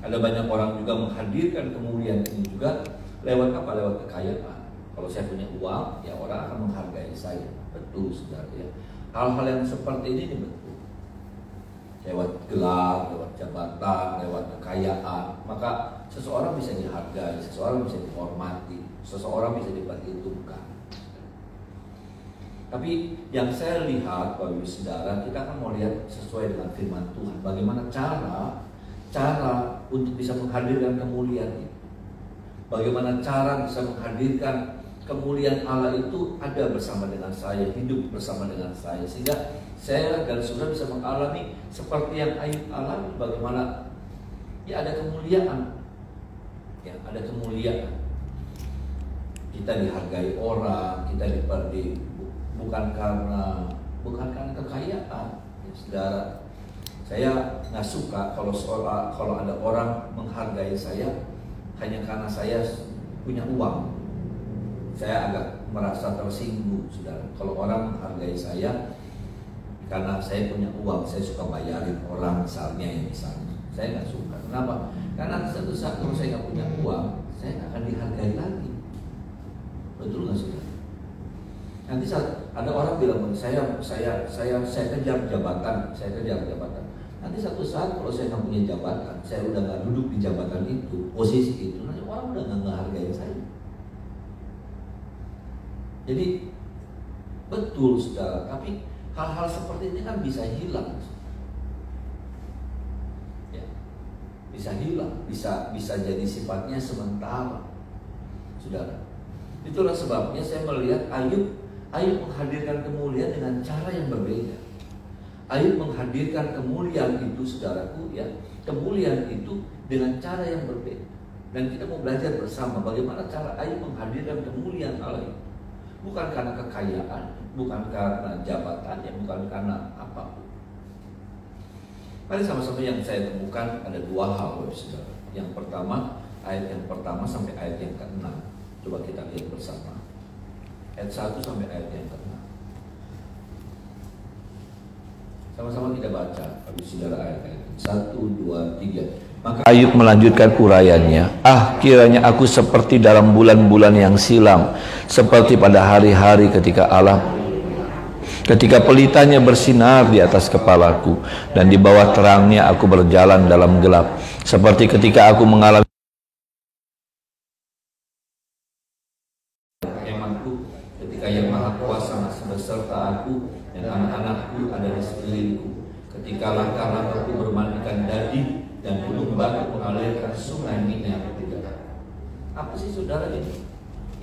Ada banyak orang juga menghadirkan kemuliaan ini juga lewat apa? Lewat kekayaan. Kalau saya punya uang, ya orang akan menghargai saya. Betul, saudara ya. Hal-hal yang seperti ini betul. Lewat gelar, lewat jabatan, lewat kekayaan, maka seseorang bisa dihargai, seseorang bisa dihormati, seseorang bisa diperhitungkan. Tapi yang saya lihat, Bapak Ibu Saudara, kita akan mau lihat sesuai dengan firman Tuhan. Bagaimana cara untuk bisa menghadirkan kemuliaan itu. Bagaimana cara bisa menghadirkan kemuliaan Allah itu ada bersama dengan saya, hidup bersama dengan saya, sehingga saya dan saudara bisa mengalami seperti yang Ayub alami. Bagaimana ya ada kemuliaan, ya ada kemuliaan. Kita dihargai orang, kita bukan karena kekayaan, ya, saudara. Saya nggak suka kalau ada orang menghargai saya hanya karena saya punya uang. Saya agak merasa tersinggung, saudara. Kalau orang menghargai saya karena saya punya uang, saya suka bayarin orang misalnya. Saya nggak suka. Kenapa? Karena satu saat kalau saya nggak punya uang, saya nggak akan dihargai lagi. Betul nggak, saudara? Nanti saat ada orang bilang saya kejar jabatan, Nanti satu saat kalau saya nggak punya jabatan, saya udah nggak duduk di jabatan itu, posisi itu, nanti orang udah nggak menghargai saya. Jadi betul, saudara, tapi hal-hal seperti ini kan bisa hilang, ya, bisa hilang, bisa jadi sifatnya sementara, saudara. Itulah sebabnya saya melihat Ayub menghadirkan kemuliaan dengan cara yang berbeda. Ayub menghadirkan kemuliaan itu, saudaraku, ya, kemuliaan itu dengan cara yang berbeda. Dan kita mau belajar bersama bagaimana cara Ayub menghadirkan kemuliaan Allah itu. Bukan karena kekayaan, bukan karena jabatannya, bukan karena apapun. Mari sama-sama yang saya temukan ada dua hal, saudara. Yang pertama, ayat yang pertama sampai ayat yang ke-6. Coba kita lihat bersama. Ayat 1 sampai ayat yang ke-6. Sama-sama kita baca, habis saudara ayat-ayat 1, 2, 3. Maka Ayub melanjutkan uraiannya. Kiranya aku seperti dalam bulan-bulan yang silam, seperti pada hari-hari ketika pelitanya bersinar di atas kepalaku, dan di bawah terangnya aku berjalan dalam gelap, seperti ketika aku mengalami kemahku, ketika Yang Maha Kuasa beserta aku dan anak-anakku ada di sekelilingku, ketika langkah-langkahku bermandikan daging dan gunung batu mengalirkan sungai minyak tidak. Apa sih, saudara, ini?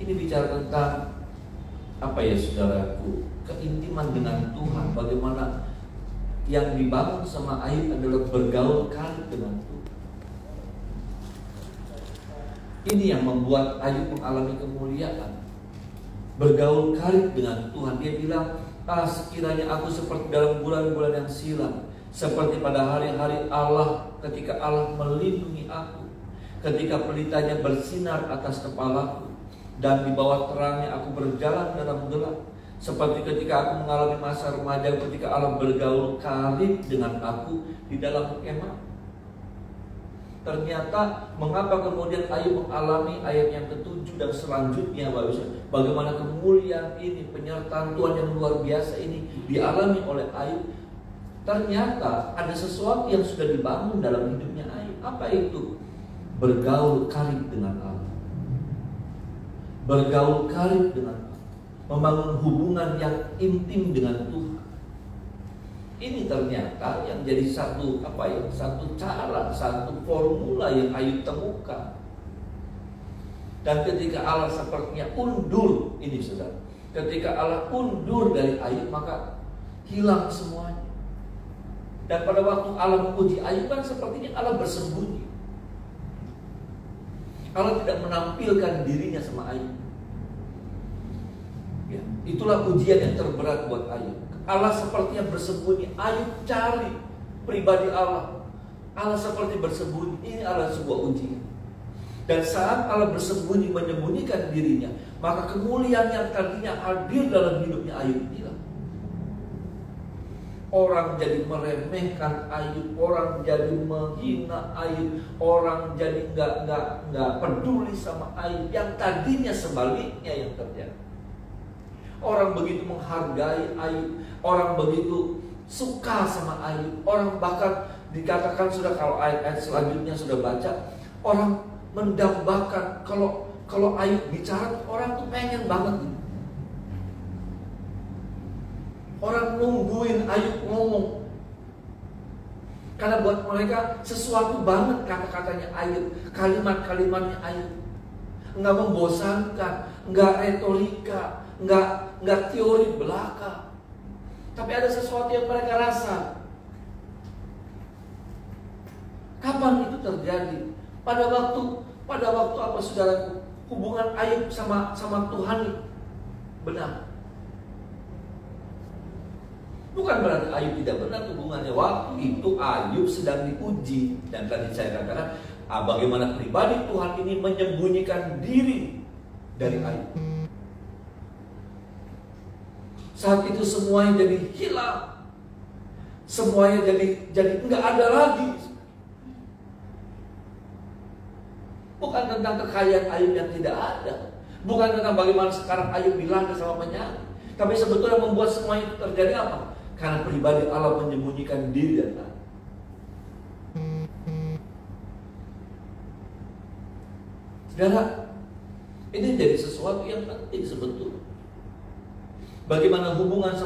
Ini bicara tentang apa ya, saudaraku? Keintiman dengan Tuhan. Bagaimana yang dibangun sama Ayub adalah bergaul karib dengan Tuhan. Ini yang membuat Ayub mengalami kemuliaan. Bergaul karib dengan Tuhan. Dia bilang, sekiranya aku seperti dalam bulan-bulan yang silam, seperti pada hari-hari Allah, ketika Allah melindungi aku, ketika pelitanya bersinar atas kepalaku, dan di bawah terangnya aku berjalan dalam gelap, seperti ketika aku mengalami masa remaja, ketika Allah bergaul karib dengan aku di dalam kemah. Ternyata mengapa kemudian Ayub mengalami ayat yang ke-7 dan selanjutnya, bagaimana kemuliaan ini, penyertaan Tuhan yang luar biasa ini dialami oleh Ayub. Ternyata ada sesuatu yang sudah dibangun dalam hidupnya Ayub. Apa itu? Bergaul karib dengan Allah. Bergaul karib dengan Allah. Membangun hubungan yang intim dengan Tuhan. Ini ternyata yang jadi satu cara, satu formula yang Ayub temukan. Dan ketika Allah sepertinya undur, ini saudara, ketika Allah undur dari Ayub, maka hilang semuanya. Dan pada waktu Allah menguji Ayub kan sepertinya Allah bersembunyi. Allah tidak menampilkan dirinya sama Ayub. Ya, itulah ujian yang terberat buat Ayub. Allah sepertinya bersembunyi. Ayub cari pribadi Allah. Allah seperti bersembunyi. Ini adalah sebuah ujian. Dan saat Allah bersembunyi, menyembunyikan dirinya, maka kemuliaan yang tadinya hadir dalam hidupnya Ayub hilang. orang jadi meremehkan Ayub, orang jadi menghina Ayub, orang jadi nggak peduli sama Ayub. Yang tadinya sebaliknya yang terjadi. Orang begitu menghargai Ayub, orang begitu suka sama Ayub, orang bahkan dikatakan sudah, kalau ayat-ayat selanjutnya sudah baca, orang mendambakan kalau Ayub bicara, orang tuh pengen banget gitu. Orang nungguin Ayub ngomong, karena buat mereka sesuatu banget kata-katanya Ayub, kalimat-kalimatnya Ayub. Nggak membosankan, nggak retorika, nggak teori belaka, tapi ada sesuatu yang mereka rasa. Kapan itu terjadi? Pada waktu apa, saudaraku? Hubungan Ayub sama Tuhan benar. Bukan berarti Ayub tidak benar hubungannya. Waktu itu Ayub sedang diuji. Dan tadi saya katakan bagaimana pribadi Tuhan ini menyembunyikan diri dari Ayub. Saat itu semuanya jadi hilang, semuanya jadi enggak ada lagi. Bukan tentang kekayaan Ayub yang tidak ada, bukan tentang bagaimana sekarang Ayub dilanda sama penyakit, tapi sebetulnya membuat semua itu terjadi apa? Karena pribadi Allah menyembunyikan diri dari Allah. Saudara, ini jadi sesuatu yang penting sebetulnya. Bagaimana hubungan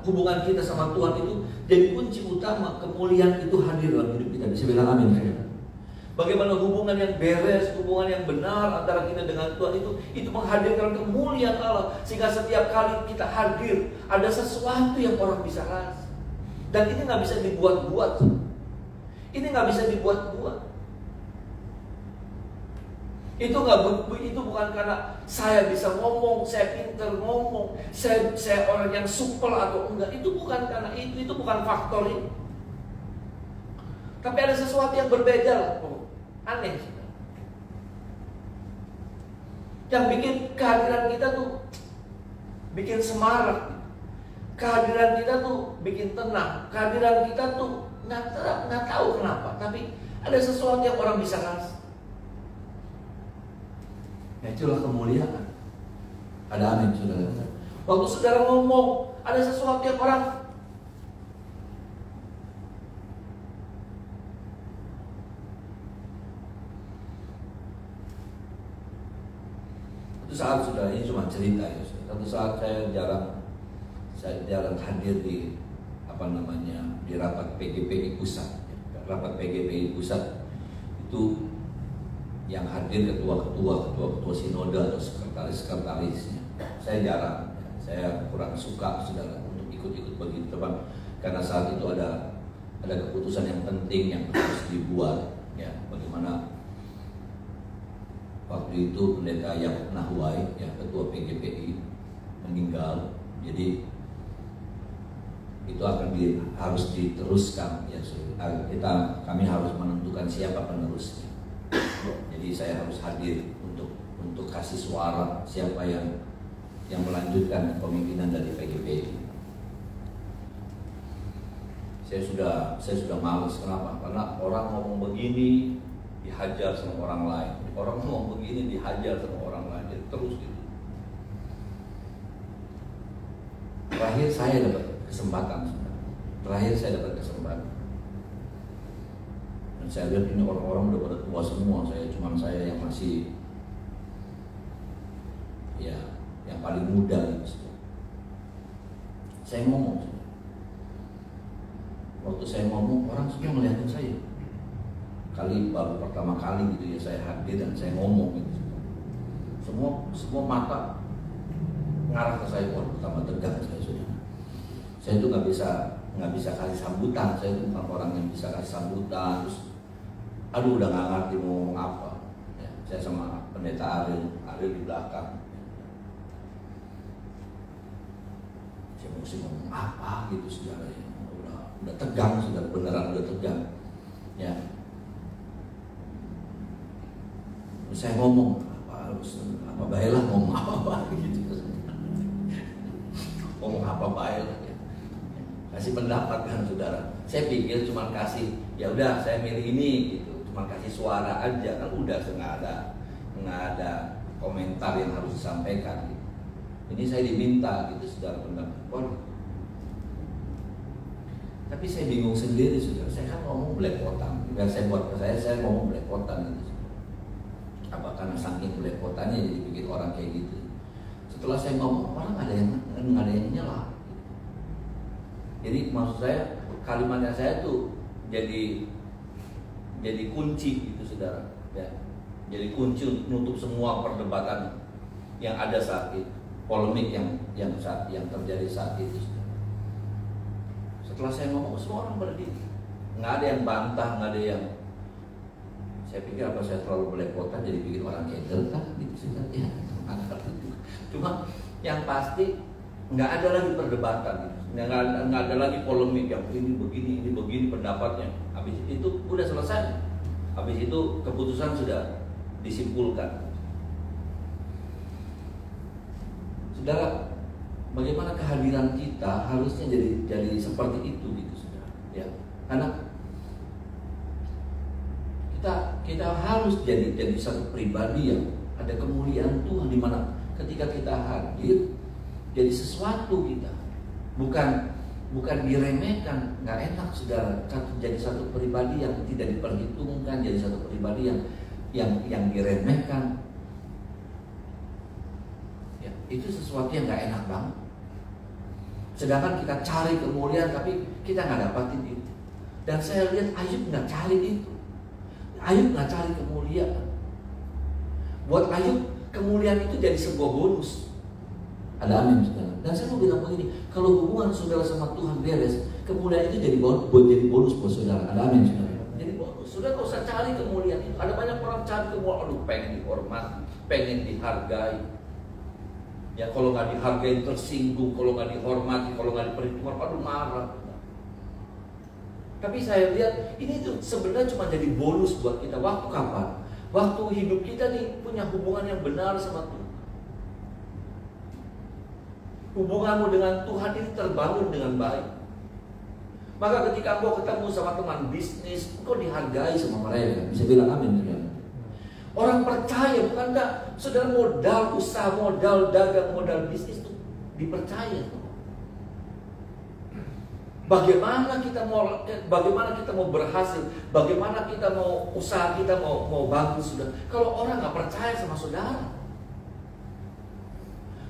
hubungan kita sama Tuhan itu jadi kunci utama kemuliaan itu hadir dalam hidup kita. Bisa bilang amin. Bagaimana hubungan yang beres, hubungan yang benar antara kita dengan Tuhan itu menghadirkan kemuliaan Allah. Sehingga setiap kali kita hadir, ada sesuatu yang orang bisa rasa. Dan ini nggak bisa dibuat-buat. Ini nggak bisa dibuat-buat. Itu bukan karena saya bisa ngomong, saya pintar ngomong, saya orang yang supel atau enggak. Itu bukan karena itu bukan faktor ini. Tapi ada sesuatu yang berbeda lah. Aneh. Yang bikin kehadiran kita tuh bikin semarak. Kehadiran kita tuh bikin tenang. Kehadiran kita tuh nggak tahu kenapa. Tapi ada sesuatu yang orang bisa rasa. Ya, itulah kemuliaan. Ada amin, saudara. Waktu saudara ngomong, ada sesuatu yang orang saat, saudara, ini cuma cerita ya. Satu saat saya jarang hadir di di rapat PGPI pusat. Rapat PGPI pusat itu yang hadir ketua sinode atau sekretarisnya. Saya jarang, saya kurang suka, saudara, untuk ikut begitu, teman, karena saat itu ada keputusan yang penting yang harus dibuat, ya, bagaimana. Waktu itu pendeta Yakub Nahwai, ya, ketua PGPI, meninggal. Jadi itu harus diteruskan, ya. Kami harus menentukan siapa penerusnya. Jadi saya harus hadir untuk kasih suara siapa yang melanjutkan kepemimpinan dari PGPI. Saya sudah malas. Kenapa? Karena orang ngomong begini dihajar sama orang lain, orang ngomong begini dihajar sama orang lain, jadi terus gitu. Terakhir saya dapat kesempatan, dan saya lihat ini orang-orang udah pada tua semua, saya yang masih, ya, yang paling muda gitu. Saya ngomong, waktu saya ngomong orang semua ngeliatin saya. Baru pertama kali gitu ya saya hadir dan saya ngomong gitu. Semua mata ngarah ke saya. Pertama tegang saya sudah. Saya itu nggak bisa kasih sambutan. Saya itu bukan orang yang bisa kasih sambutan. Terus, udah nggak ngerti mau ngomong apa. Ya, saya sama pendeta Ariel di belakang. Saya mesti ngomong apa gitu, saudara. Udah tegang, sudah beneran udah tegang. Ya. Saya ngomong apa baiklah, ngomong apa gitu, ngomong apa baiklah ya. kasih pendapat kan saudara. Saya pikir cuma kasih, ya udah saya milih ini gitu, cuma kasih suara aja kan udah, nggak ada komentar yang harus disampaikan. Gitu. Ini saya diminta gitu saudara pendapat. Tapi saya bingung sendiri saudara. Saya kan ngomong belepotan. Biar saya buat ke saya ngomong belepotan gitu. Apa karena saking belepotannya jadi bikin orang kayak gitu. Setelah saya ngomong orang nggak ada yang nyela. Jadi maksud saya kalimatnya saya tuh jadi kunci gitu saudara. Ya. Jadi kunci untuk menutup semua perdebatan yang ada saat itu, polemik yang terjadi saat itu. Setelah saya ngomong semua orang berdiri, nggak ada yang bantah, nggak ada yang. Saya pikir apa saya terlalu belepotan jadi bikin orang keder kan gitu saja. Ya, cuma yang pasti nggak ada lagi perdebatan, gitu. Nggak ada lagi polemik yang ini begini pendapatnya. Habis itu udah selesai. Habis itu keputusan sudah disimpulkan. Saudara, bagaimana kehadiran kita harusnya jadi seperti itu gitu saudara. Ya, karena kita harus jadi satu pribadi yang ada kemuliaan Tuhan, di mana ketika kita hadir jadi sesuatu kita, bukan diremehkan. Nggak enak saudara jadi satu pribadi yang tidak diperhitungkan, jadi satu pribadi yang diremehkan. Ya, itu sesuatu yang nggak enak banget. Sedangkan kita cari kemuliaan tapi kita nggak dapatin itu. Dan saya lihat Ayub nggak cari itu. Ayub nggak cari kemuliaan. Buat Ayub kemuliaan itu jadi sebuah bonus. Ada amin saudara. Dan saya mau bilang begini, kalau hubungan saudara sama Tuhan beres, kemuliaan itu jadi bonus buat saudara. Ada amin saudara. Jadi bonus. Saudara nggak usah cari kemuliaan itu. Ada banyak orang cari kemuliaan, aduh pengen dihormati, pengen dihargai. Ya kalau nggak dihargai tersinggung, kalau nggak dihormati, kalau nggak diperhitungkan, aduh marah. Tapi saya lihat ini tuh sebenarnya cuma jadi bonus buat kita. Waktu kapan? Waktu hidup kita nih punya hubungan yang benar sama Tuhan. Hubunganmu dengan Tuhan ini terbangun dengan baik. Maka ketika engkau ketemu sama teman bisnis, engkau dihargai sama mereka. Bisa bilang amin saudara. Orang percaya, bukan enggak? Saudara, modal usaha, modal dagang, modal bisnis itu dipercaya. Bagaimana kita mau berhasil, bagaimana kita mau usaha kita mau bagus sudah. Kalau orang nggak percaya sama saudara,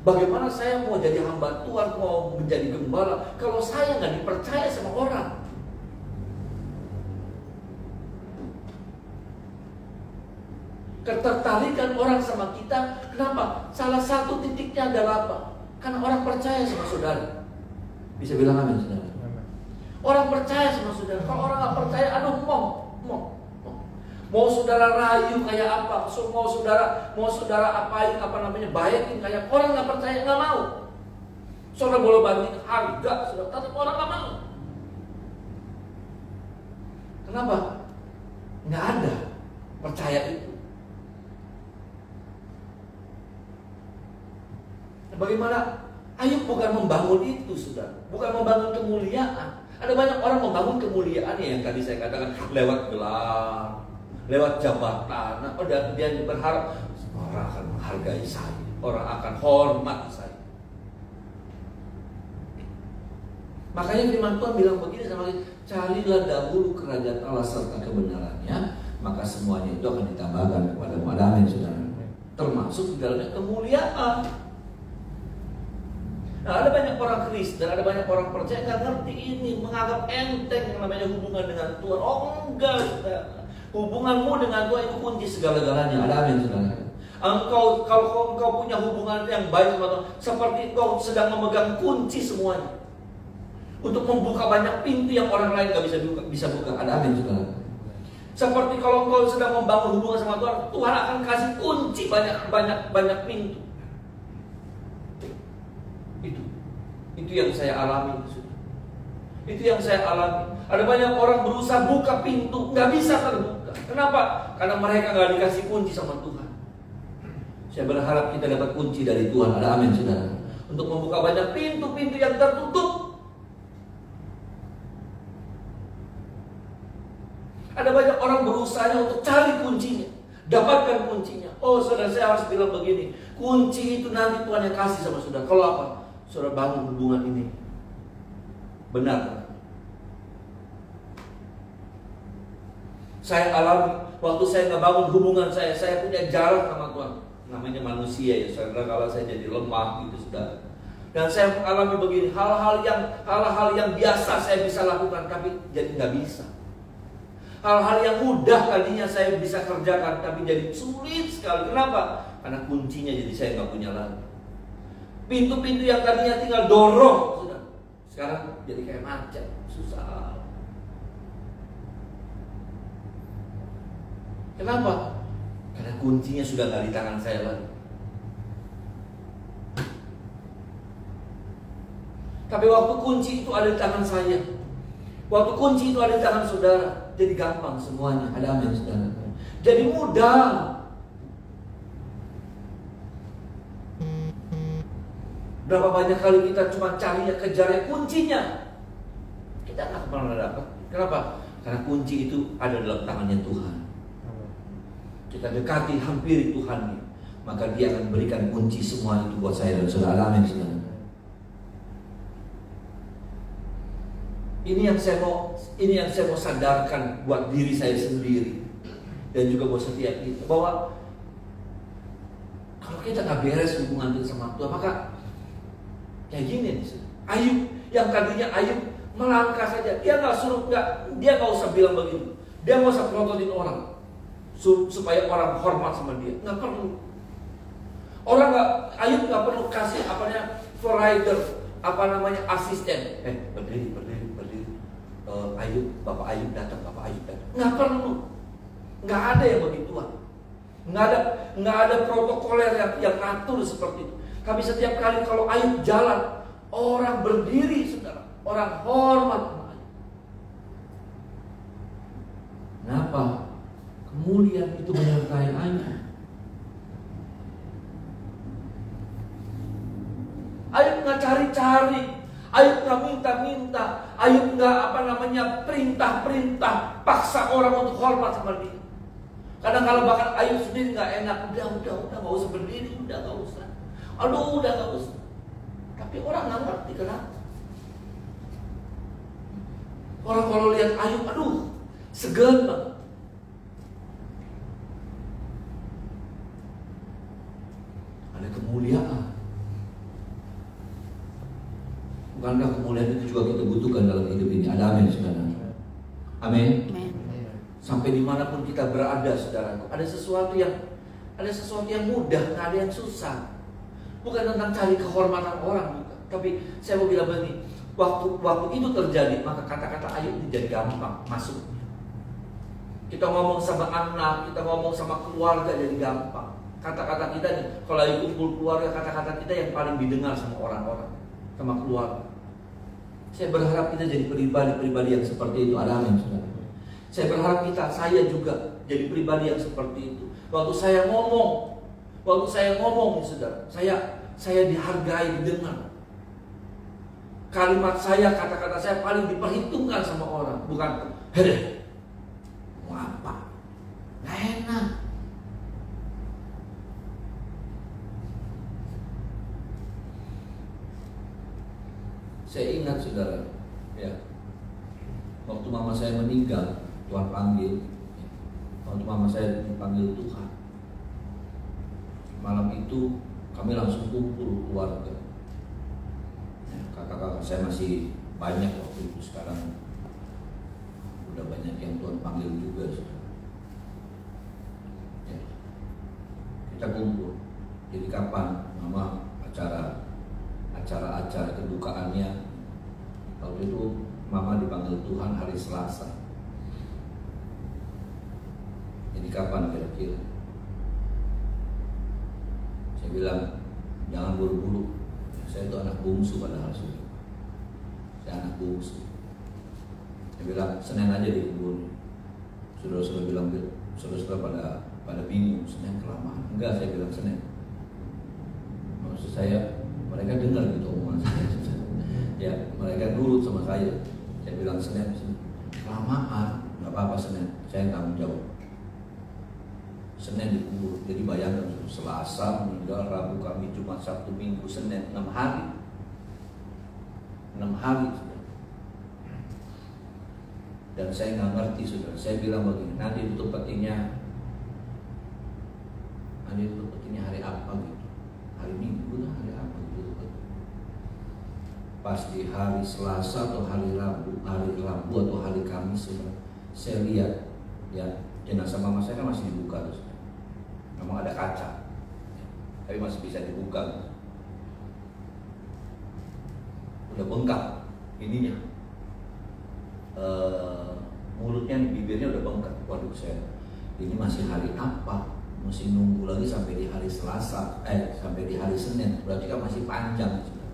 bagaimana saya mau jadi hamba Tuhan, mau menjadi gembala, kalau saya nggak dipercaya sama orang. Ketertarikan orang sama kita, kenapa? Salah satu titiknya adalah apa? Karena orang percaya sama saudara. Bisa bilang amin saudara. Orang percaya sama saudara. Kalau orang nggak percaya, aduh mau saudara rayu kayak apa, mau saudara apain, baikin kayak orang nggak percaya, nggak mau. Saudara boleh banding harga, saudara, tapi orang nggak mau. Kenapa? Nggak ada percaya itu. Bagaimana? Ayub bukan membangun itu, saudara. Bukan membangun kemuliaan. Ada banyak orang membangun kemuliaan yang tadi saya katakan lewat gelar, lewat jabatan. Dan dia berharap orang akan menghargai saya, orang akan hormat saya. Makanya firman Tuhan bilang begini sama kita, carilah dahulu kerajaan Allah serta kebenarannya, maka semuanya itu akan ditambahkan kepadamu. Ada amin saudara. Termasuk di dalamnya kemuliaan. Nah, ada banyak orang Kristen, ada banyak orang percaya nggak ngerti ini, menganggap enteng yang namanya hubungan dengan Tuhan. Oh enggak, saudara. Hubunganmu dengan Tuhan itu kunci segala-galanya. Ada amin saudara. Kalau engkau punya hubungan yang baik sama Tuhan, seperti engkau sedang memegang kunci semuanya untuk membuka banyak pintu yang orang lain nggak bisa buka. Ada amin saudara. Seperti kalau engkau sedang membangun hubungan sama Tuhan, Tuhan akan kasih kunci banyak pintu. Itu yang saya alami. Itu yang saya alami. Ada banyak orang berusaha buka pintu, nggak bisa terbuka. Kenapa? Karena mereka nggak dikasih kunci sama Tuhan. Saya berharap kita dapat kunci dari Tuhan. Ada amin saudara. Untuk membuka banyak pintu-pintu yang tertutup. usahanya untuk cari kuncinya, dapatkan kuncinya. Oh saudara, saya harus bilang begini, kunci itu nanti Tuhan yang kasih sama saudara. Kalau apa? Saudara bangun hubungan ini benar. Saya alami waktu saya nggak bangun hubungan saya punya jarak sama Tuhan. Namanya manusia ya saudara, kalau saya jadi lemah gitu saudara. Dan saya mengalami begini, hal-hal yang biasa saya bisa lakukan, tapi jadi nggak bisa. Hal-hal yang mudah tadinya saya bisa kerjakan, tapi jadi sulit sekali. Kenapa? Karena kuncinya jadi saya nggak punya lagi. Pintu-pintu yang tadinya tinggal dorong, sudah sekarang jadi kayak macet, susah. Kenapa? Karena kuncinya sudah nggak di tangan saya lagi. Tapi waktu kunci itu ada di tangan saya, waktu kunci itu ada di tangan saudara, jadi gampang semuanya. Ada amin saudara. Jadi mudah. Berapa banyak kali kita cuma carinya, kejarnya kuncinya, kita nggak pernah dapat. Kenapa? Karena kunci itu ada dalam tangannya Tuhan. Kita dekati, hampiri Tuhan, maka Dia akan berikan kunci semua itu buat saya dan saudara. Amin saudara. Ini yang saya mau sadarkan buat diri saya sendiri dan juga buat setiap kita, bahwa kalau kita nggak beres hubungan kita sama Tuhan, maka kayak gini nih, Ayub yang tadinya Ayub melangkah saja, dia nggak usah bilang begini, dia nggak usah prototin orang supaya orang hormat sama dia, nggak perlu. Ayub nggak perlu kasih provider, asisten. Berdiri. Bapak Ayub datang. Nggak perlu. Nggak ada yang begituan. Nggak ada protokoler yang ngatur seperti itu. Tapi setiap kali kalau Ayub jalan, orang berdiri, saudara. Orang hormat sama Ayub. Kenapa? Kemuliaan itu menyertai Ayub. Ayub nggak cari-cari, Ayub nggak minta-minta, Ayub nggak perintah-perintah, paksa orang untuk hormat sama dia. Kadang kalau bahkan Ayub sendiri nggak enak, udah nggak usah berdiri, udah nggak usah, udah nggak usah. Tapi orang nggak ngerti kenapa. Orang kalau lihat Ayub, segan banget. Ada kemuliaan. Bukankah kemuliaan itu juga kita butuhkan dalam hidup ini? Ada amin saudara. Amin. Sampai dimanapun kita berada saudaraku, ada sesuatu yang mudah, nggak ada yang susah. Bukan tentang cari kehormatan orang, bukan. Tapi saya mau bilang begini, waktu itu terjadi, maka kata-kata Ayub itu jadi gampang masuk. Kita ngomong sama anak, kita ngomong sama keluarga jadi gampang. Kata-kata kita nih, kalau lagi kumpul keluarga, kata-kata kita yang paling didengar sama orang-orang, sama keluarga. Saya berharap kita jadi pribadi-pribadi yang seperti itu. Ada amin saudara. Saya berharap saya juga jadi pribadi yang seperti itu. Waktu saya ngomong saudara, saya dihargai, didengar. Kalimat saya, kata-kata saya paling diperhitungkan sama orang. Bukan, mau apa? Gak enak. Saya ingat saudara, ya, waktu mama saya meninggal, Tuhan panggil. Waktu mama saya dipanggil Tuhan, malam itu kami langsung kumpul keluarga. Ya, kakak-kakak saya masih banyak waktu itu, sekarang udah banyak yang Tuhan panggil juga. Saudara. Ya, kita kumpul. Jadi kapan mama acara kedukaannya? Waktu itu mama dipanggil Tuhan hari Selasa. Jadi kapan kira-kira? Saya bilang jangan buru-buru. Saya itu anak bungsu padahal sudah. Saya anak bungsu. Saya bilang Senin aja di kebun. Saudara-saudara bilang, saudara-saudara pada bingung, Senin kelamaan. Enggak, saya bilang Senin. Maksud saya mereka dengar gitu omongan saya. Ya, mereka nurut sama saya. Saya bilang Senin. Kelamaan, nggak apa-apa Senin. Saya tanggung jawab. Senin dikubur. Jadi bayangkan, Selasa meninggal, Rabu, Kamis, Jumat, Sabtu, Minggu, Senin, 6 hari. 6 hari sudah. Dan saya nggak ngerti sudah. Saya bilang begini, nanti tutup petinya hari apa gitu, hari Minggu lah, hari apa gitu. Pas di hari Selasa atau hari Rabu atau hari Kamis sudah, saya lihat ya jenazah mama saya kan masih dibuka terus. Memang ada kaca, tapi masih bisa dibuka. Udah bengkak ininya, mulutnya, bibirnya udah bengkak. Waduh, saya ini masih hari apa? Mesti nunggu lagi sampai di hari Selasa, sampai di hari Senin. Berarti kan masih panjang. Sudah.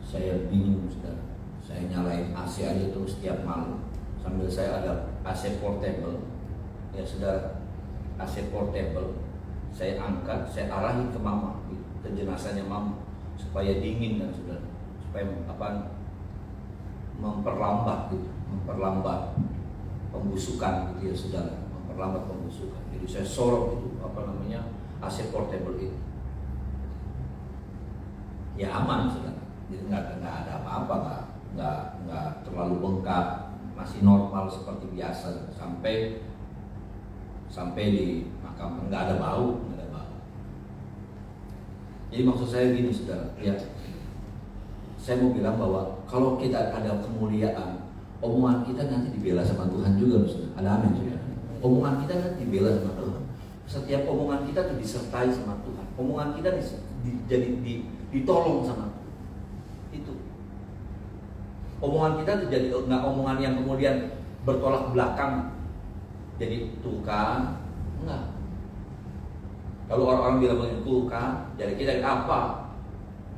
Saya bingung sudah. Saya nyalain AC aja terus setiap malam. Sambil saya ada AC portable, ya sudah, AC portable. Saya angkat, saya arahin ke mama, ke jenazahnya mama, supaya dingin dan sudah, supaya memperlambat gitu, memperlambat pembusukan gitu ya sudah, memperlambat pembusukan. Jadi saya sorot itu AC portable itu. Ya aman sudah. Jadi nggak ada apa-apa, nggak terlalu bengkak, masih normal seperti biasa sampai di makam, nggak ada bau. Jadi maksud saya gini saudara, ya, saya mau bilang bahwa kalau kita ada kemuliaan, omongan kita nanti dibela sama Tuhan juga, saudara. Ada amin saudara. Omongan kita nanti dibela sama Tuhan. Setiap omongan kita itu disertai sama Tuhan. Omongan kita ditolong sama Tuhan. Itu. Omongan kita itu jadi nggak omongan yang kemudian bertolak belakang. Jadi tuh kan, enggak. Kalau orang-orang bilang begitu kan, jadi kita apa?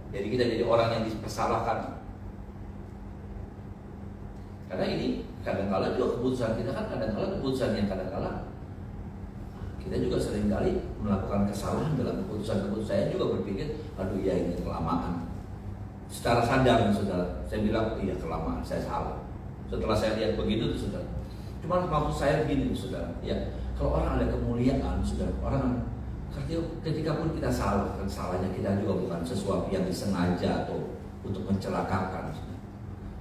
Jadi kita jadi orang yang dipersalahkan. Karena ini kadang-kala juga keputusan kita kan, kadang-kala keputusan yang kadang-kala kita juga seringkali melakukan kesalahan dalam keputusan-keputusan. Saya juga berpikir, aduh ya ini kelamaan. Secara sadar saudara, saya bilang iya kelamaan, saya salah. Setelah saya lihat begitu tuh saudara. Cuma maksud saya begini saudara, ya kalau orang ada kemuliaan saudara, orang ketika pun kita salah, kan salahnya kita juga bukan sesuatu yang disengaja atau untuk mencelakakan.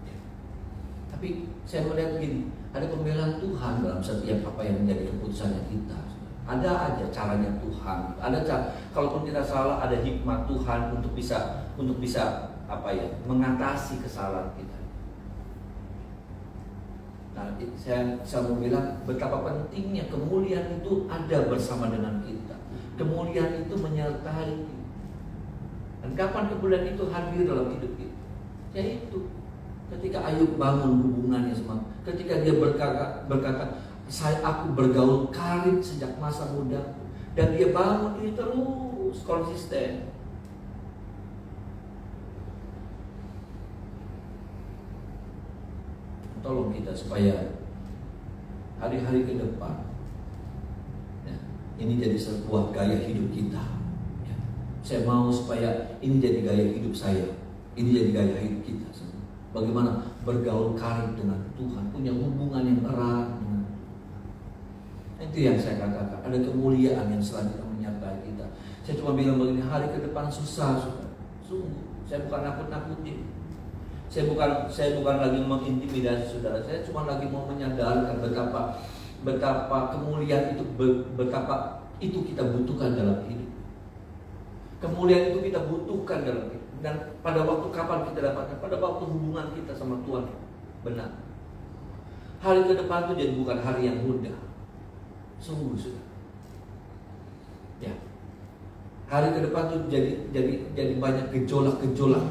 Ya. Tapi saya melihat begini, ada pembelaan Tuhan dalam setiap apa yang menjadi keputusannya kita. Ada aja caranya Tuhan. Ada kalaupun kita salah, ada hikmat Tuhan untuk bisa mengatasi kesalahan kita. Nah, saya mau bilang betapa pentingnya kemuliaan itu ada bersama dengan kita. Kemuliaan itu menyertai kita. Dan kapan kemuliaan itu hadir dalam hidup kita? Yaitu ketika Ayub bangun hubungannya sama, ketika dia berkata, aku bergaul karib sejak masa muda, dan dia bangun ini terus konsisten. Tolong kita supaya hari-hari ke depan ini jadi sebuah gaya hidup kita. Ya. Saya mau supaya ini jadi gaya hidup saya. Ini jadi gaya hidup kita. Bagaimana bergaul karib dengan Tuhan, punya hubungan yang erat. Itu yang saya katakan. Ada kemuliaan yang selanjutnya menyertai kita. Saya cuma bilang begini, hari ke depan susah. Sungguh. Saya bukan nakut-nakutin. Saya bukan lagi mengintimidasi saudara. Saya cuma lagi mau menyadarkan betapa kemuliaan itu, betapa itu kita butuhkan dalam hidup. Kemuliaan itu kita butuhkan dalam hidup. Dan pada waktu kapan kita dapatkan? Pada waktu hubungan kita sama Tuhan benar. Hari ke depan itu jadi bukan hari yang mudah. Sungguh sudah. Ya. Hari ke depan itu jadi banyak gejolak-gejolak,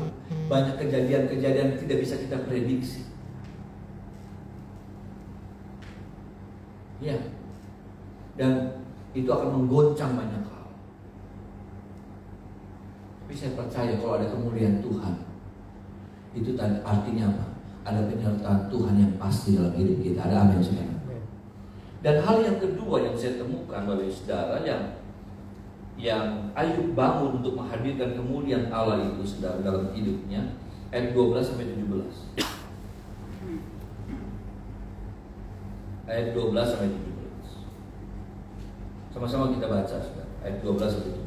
banyak kejadian-kejadian yang tidak bisa kita prediksi. Ya, dan itu akan menggoncang banyak hal. Tapi saya percaya kalau ada kemuliaan Tuhan, itu artinya apa? Ada penyertaan Tuhan yang pasti dalam hidup kita. Ada amin saudara. Dan hal yang kedua yang saya temukan bagi saudara, yang Ayub bangun untuk menghadirkan kemuliaan Allah itu saudara dalam hidupnya, ayat 12 sampai 17. Ayat 12 sampai 17. Sama-sama kita baca sudah, ayat 12 sampai 17.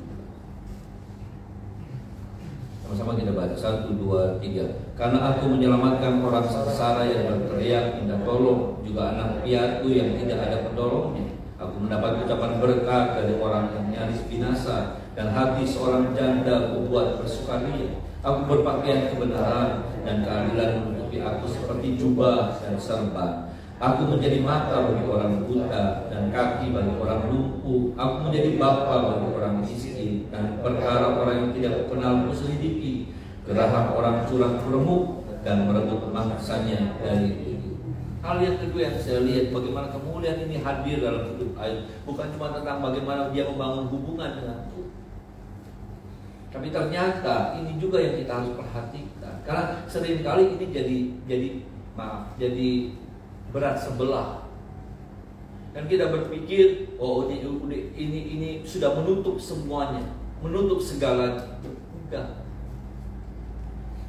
Sama-sama kita baca 1, 2, 3. Karena aku menyelamatkan orang sengsara yang berteriak minta tolong, juga anak piatu yang tidak ada penolongnya. Aku mendapat ucapan berkat dari orang yang nyaris binasa, dan hati seorang janda kubuat bersukaria. Aku berpakaian kebenaran, dan keadilan menutupi aku seperti jubah dan serban. Aku menjadi mata bagi orang buta dan kaki bagi orang lumpuh. Aku menjadi bapa bagi orang miskin, dan perkara orang yang tidak kenal kuselidiki. Geraham orang curang remuk dan merebut mangsanya dari itu. Hal yang kedua yang saya lihat, bagaimana kemuliaan ini hadir dalam hidup Ayub. Bukan cuma tentang bagaimana dia membangun hubungan dengan Tuhan, tapi ternyata ini juga yang kita harus perhatikan. Karena seringkali ini jadi berat sebelah, dan kita berpikir, oh ini sudah menutup semuanya, menutup segalanya. Enggak.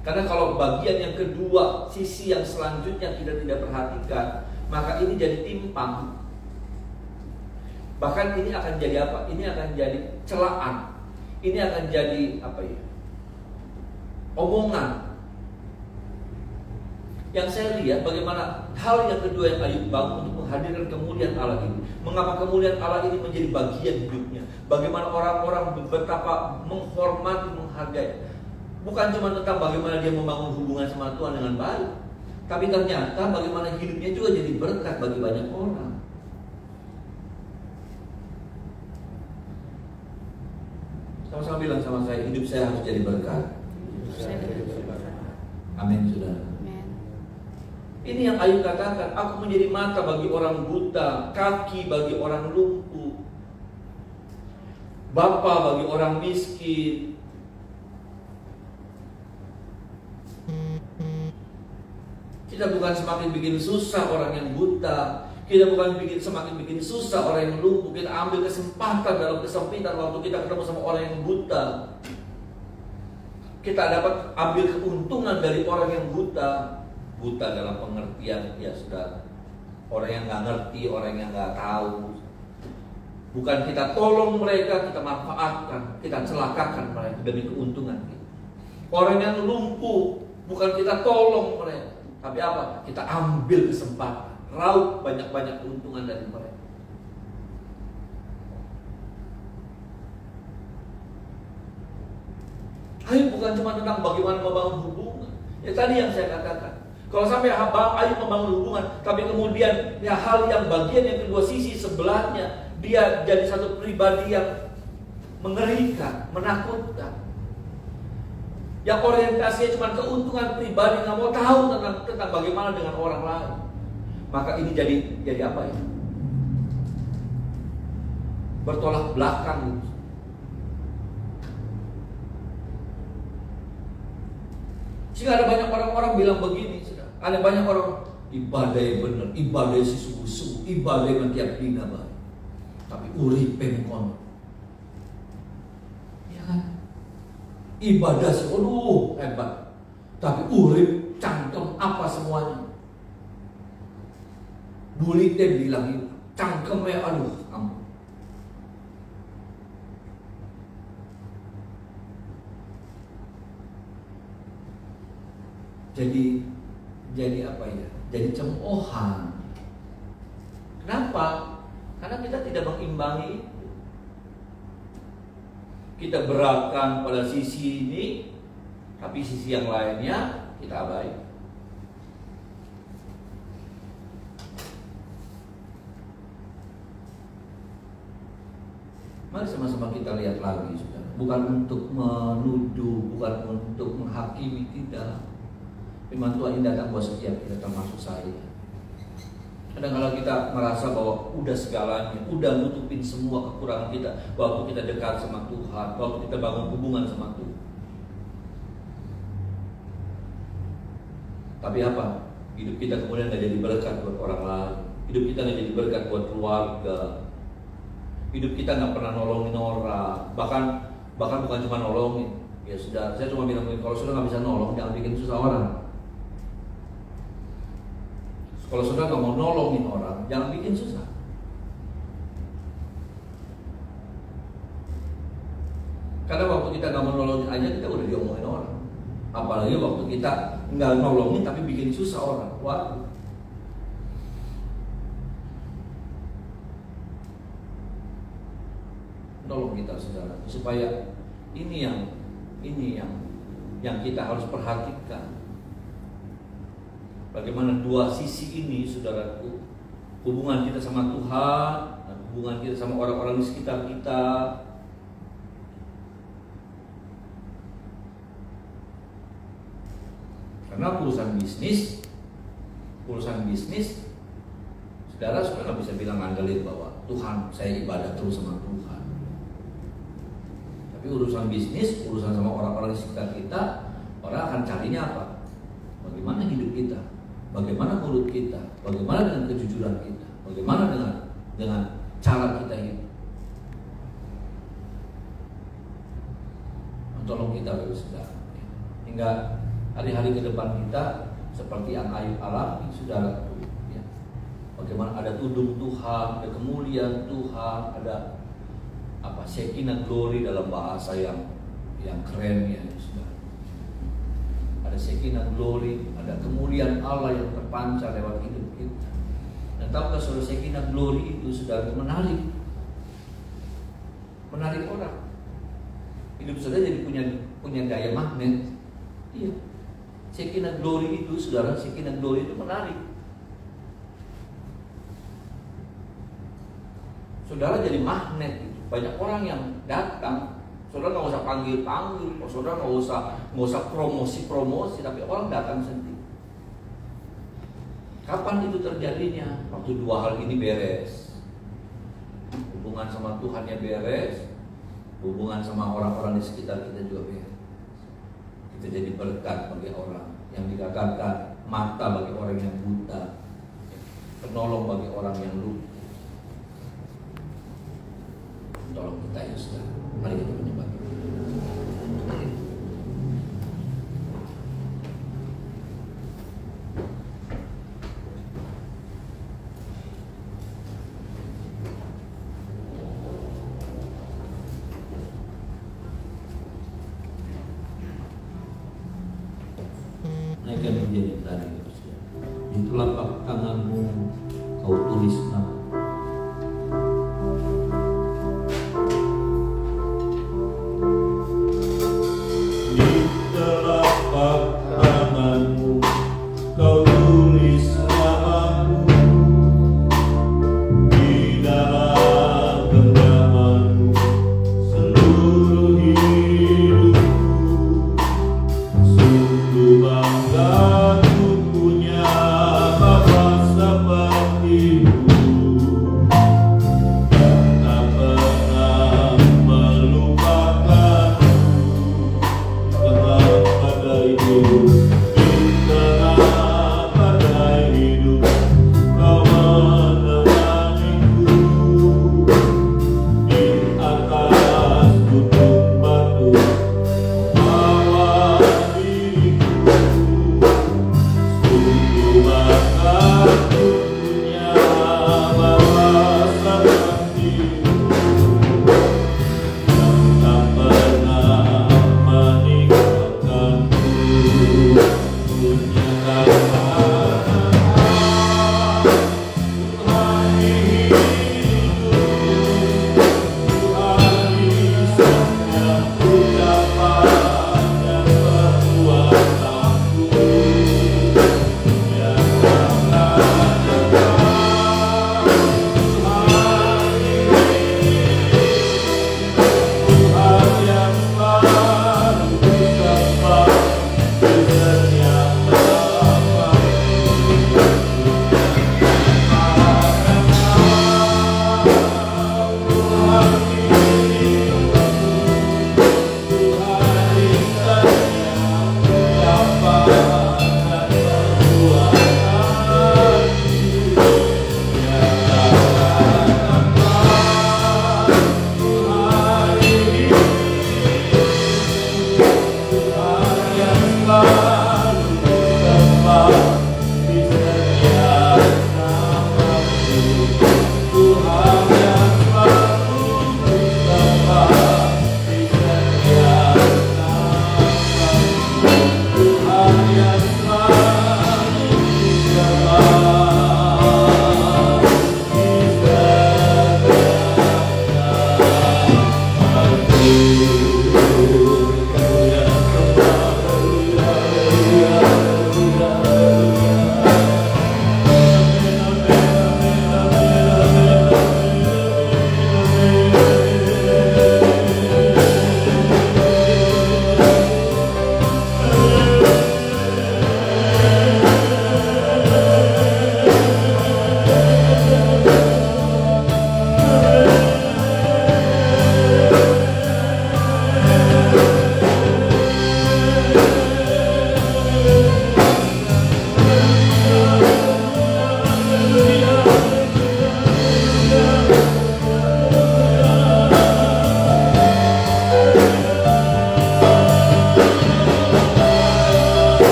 Karena kalau bagian yang kedua, sisi yang selanjutnya kita tidak perhatikan, maka ini jadi timpang. Bahkan ini akan jadi apa? Ini akan jadi celaan. Ini akan jadi apa ya? Omongan. Yang saya lihat bagaimana hal yang kedua yang Ayub bangun untuk menghadirkan kemuliaan Allah ini. Mengapa kemuliaan Allah ini menjadi bagian hidupnya? Bagaimana orang-orang betapa menghormati, menghargai. Bukan cuma tentang bagaimana dia membangun hubungan sama Tuhan dengan baik, tapi ternyata bagaimana hidupnya juga jadi berkat bagi banyak orang. Sama-sama bilang sama saya, hidup saya harus jadi berkat. Amin, saudara. Ini yang Ayub katakan, aku menjadi mata bagi orang buta, kaki bagi orang lumpuh, bapa bagi orang miskin. Kita bukan semakin bikin susah orang yang buta, kita bukan semakin bikin susah orang yang lumpuh. Kita ambil kesempatan dalam kesempitan waktu kita ketemu sama orang yang buta. Kita dapat ambil keuntungan dari orang yang buta. Buta dalam pengertian, ya sudah, orang yang nggak ngerti, orang yang nggak tahu. Bukan kita tolong mereka, kita manfaatkan, kita celakakan mereka demi keuntungan kita. Orang yang lumpuh, bukan kita tolong mereka, tapi apa? Kita ambil kesempatan, raup banyak-banyak keuntungan dari mereka. Ayub bukan cuma tentang bagaimana membangun hubungan. Ya tadi yang saya katakan. Kalau sampai Ayub membangun hubungan, tapi kemudian ya hal yang bagian yang kedua sisi sebelahnya, dia jadi satu pribadi yang mengerikan, menakutkan. Yang orientasinya cuma keuntungan pribadi, nggak mau tahu tentang bagaimana dengan orang lain. Maka ini jadi apa ya? Bertolak belakang. Jika ada banyak orang-orang bilang begini, ada banyak orang ibadah yang benar, ibadah si sungguh-sungguh, ibadah yang tiap dina baik, tapi uripe mengkono. Ya kan? Ibadah seluruh hebat, tapi urip cangkem apa semuanya. Bulite bilang cangkemnya aduh ampun. Jadi apa ya? Jadi cemoohan. Kenapa? Karena kita tidak mengimbangi itu. Kita beratkan pada sisi ini, tapi sisi yang lainnya kita abaikan. Mari sama-sama kita lihat lagi, saudara. Bukan untuk menuduh, bukan untuk menghakimi, tidak. Firman Tuhan ini datang buat setiap kita, termasuk saya. Kadang-kadang kita merasa bahwa udah segalanya, udah nutupin semua kekurangan kita waktu kita dekat sama Tuhan, waktu kita bangun hubungan sama Tuhan. Tapi apa? Hidup kita kemudian gak jadi berkat buat orang lain. Hidup kita gak jadi berkat buat keluarga. Hidup kita gak pernah nolongin orang. Bahkan bukan cuma nolongin. Ya sudah, saya cuma bilang kalau sudah gak bisa nolong, jangan bikin susah orang. Kalau saudara nggak mau nolongin orang, jangan bikin susah. Karena waktu kita nggak menolongin aja kita udah diomongin orang. Apalagi waktu kita nggak nolongin tapi bikin susah orang. Wah. Tolong kita saudara, supaya ini yang kita harus perhatikan. Bagaimana dua sisi ini, saudaraku, hubungan kita sama Tuhan dan hubungan kita sama orang-orang di sekitar kita. Karena urusan bisnis, saudara nggak bisa bilang ngandelin bahwa Tuhan, saya ibadah terus sama Tuhan. Tapi urusan bisnis, urusan sama orang-orang di sekitar kita, orang akan carinya apa? Bagaimana hidup kita? Bagaimana mulut kita? Bagaimana dengan kejujuran kita? Bagaimana dengan cara kita hidup? Tolong kita saudara, hingga hari-hari ke depan kita seperti yang Ayub alami, saudara. Ya. Bagaimana ada tudung Tuhan, ada kemuliaan Tuhan, ada Shekinah glory dalam bahasa yang keren ya, saudara. Ada Shekinah glory, ada kemuliaan Allah yang terpancar lewat hidup kita. Dan tahukah saudara, Shekinah glory itu saudara menarik orang. Hidup saudara jadi punya daya magnet. Iya. Shekinah glory itu saudara, Shekinah glory itu menarik. Saudara jadi magnet gitu. Banyak orang yang datang. Saudara nggak usah panggil, saudara nggak usah promosi, tapi orang datang sendiri. Kapan itu terjadinya? Waktu dua hal ini beres. Hubungan sama Tuhannya beres, hubungan sama orang-orang di sekitar kita juga beres. Kita jadi berkat bagi orang yang dikatakan mata bagi orang yang buta, penolong bagi orang yang lupa. Tolong kita ya saudara. Mari kita menyembah. Naikkan menjadi tadi. Di telapak tanganmu kau tulis nama. Bangga ku punya Bapa seperti-Mu.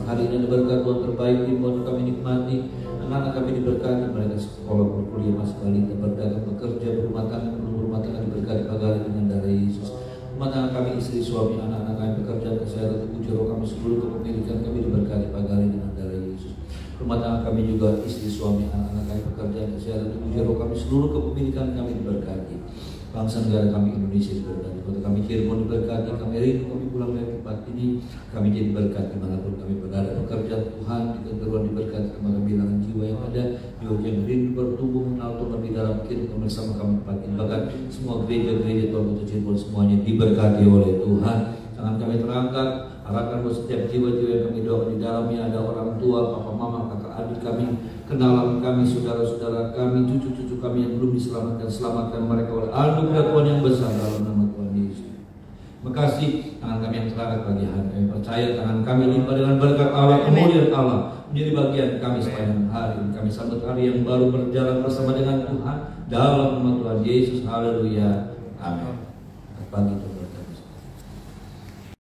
Hari ini ada berkat Tuhan terbaik di Tuhan kami nikmati. Anak-anak kami diberkati, mereka sekolah, berkuliah, masuk balita, berdagang, bekerja, berumah tangga diberkati pagari dengan darah Yesus. Rumah tangga kami, istri, suami, anak-anak kami, pekerjaan, kesehatan, tubuh, roh kami, seluruh kepemilikan kami diberkati pagari dengan darah Yesus. Rumah tangga kami juga, istri, suami, anak-anak kami, pekerjaan, kesehatan, tubuh, roh kami, seluruh kepemilikan kami diberkati. Bangsa negara kami Indonesia diberkati, kota kami Cirebon diberkati, kami rindu kami pulang dari tempat ini, kami jadi berkat dimanapun kami berada. Pekerjaan Tuhan di keteruan diberkati, kami bilangan jiwa yang ada, jiwa yang rindu bertumbuh mengenal Tuhan lebih dalam kehidupan bersama kami tempat ini. Bahkan semua gereja-gereja Tuhan kota Cirebon semuanya diberkati oleh Tuhan. Tangan kami terangkat, arahkan buat setiap jiwa-jiwa yang kami doakan di dalamnya ada orang tua, papa, mama, kakak, adik kami, kenalan kami, saudara-saudara kami, cucu-cucu kami yang belum diselamatkan, selamatkan mereka oleh anugerah Tuhan yang besar dalam nama Tuhan Yesus. Makasih tangan kami yang terangkat pagi hari, kami percaya tangan kami limpah dengan berkat Allah, kemuliaan Allah menjadi bagian kami sepanjang hari. Kami sambut hari yang baru berjalan bersama dengan Tuhan dalam nama Tuhan Yesus. Haleluya. Amin. Pagi Tuhan.